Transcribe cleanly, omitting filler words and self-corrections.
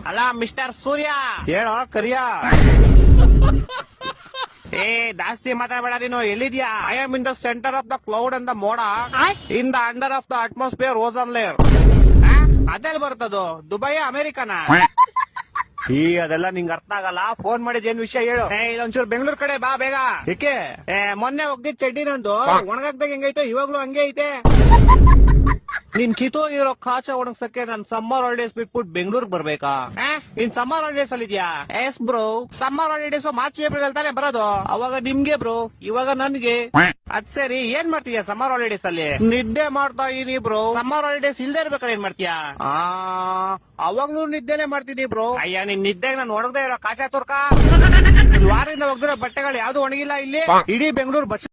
ಅಲ್ಲ ಮಿಸ್ಟರ್ ಸೂರ್ಯ ಹೇಳೋ ಕರಿಯ. ಏ ಜಾಸ್ತಿ ಮಾತಾಡಬೇಡ ನೀನು. ಎಲ್ಲಿದ್ಯಾ? I am in the centre of the cloud and the ಮೋಡ in the under of the atmosphere ozone layer. ಅದೆಲ್ಲಿ ಬರ್ತದು? ದುಬೈ ಅಮೆರಿಕನ? ಈ ಅದೆಲ್ಲ ನಿಂಗೆ ಅರ್ಥ ಆಗಲ್ಲ. ಫೋನ್ ಮಾಡಿದ್ ಏನ್ ವಿಷಯ ಹೇಳು. ಇದೊಂಚೂರು ಬೆಂಗಳೂರು ಕಡೆ ಬಾ ಬೇಗ. ಏಕೆ? ಮೊನ್ನೆ ಹೋಗಿದ್ ಚಡ್ಡಿ ನಂದು ಒಣಗಾಕ್ದಾಗ ಹೆಂಗೈತೆ ಇವಾಗ್ಲೂ ಹಂಗೆ ಐತೆ. ನಿನ್ ಕಿತ್ತೋಗಿರೋ ಕಾಚ ಒಣಗ್ಸಕ್ಕೆ ನಾನ್ ಸಮ್ಮರ್ ಹಾಲಿಡೇಸ್ ಬಿಟ್ಬಿಟ್ಟು ಬೆಂಗಳೂರಿಗೆ ಬರ್ಬೇಕಾ? ನೀನ್ ಸಮ್ಮರ್ ಹಾಲಿಡೇಸ್ ಅಲ್ಲಿ ಇದೆಯಾ? S bro, summer holidays March April ಅಲ್ಲಿ ತಾನೇ ಬರೋದು. ಅವಾಗ ನಿಮ್ಗೆ ಬ್ರೋ, ಇವಾಗ ನನ್ಗೆ. ಅದ್ ಸರಿ, ಏನ್ ಮಾಡ್ತೀಯ ಸಮ್ಮರ್ ಹಾಲಿಡೇಸ್ ಅಲ್ಲಿ? ನಿದ್ದೆ ಮಾಡ್ತಾ ಇದೀನಿ ಬ್ರೋ. ಸಮ್ಮರ್ ಹಾಲಿಡೇಸ್ ಇಲ್ದೇ ಇರ್ಬೇಕಾದ್ರೆ ಏನ್ ಮಾಡ್ತೀಯಾ? ಅವಾಗ್ಲೂ ನಿದ್ದೆನೆ ಮಾಡ್ತೀನಿ ಬ್ರೋ. ಅಯ್ಯ, ನಿನ್ ನಿದ್ದೆಗೆ ನಾನು ಒಣಗದೆ ಇರೋ ಕಾಚ ತುರ್ಕ. ವಾರದಿಂದ ಒಗ್ದಿರೋ ಬಟ್ಟೆಗಳು ಯಾವ್ದು ಒಣಗಿಲ್ಲ ಇಲ್ಲಿ. ಇಡೀ ಬೆಂಗಳೂರು ಬಸ್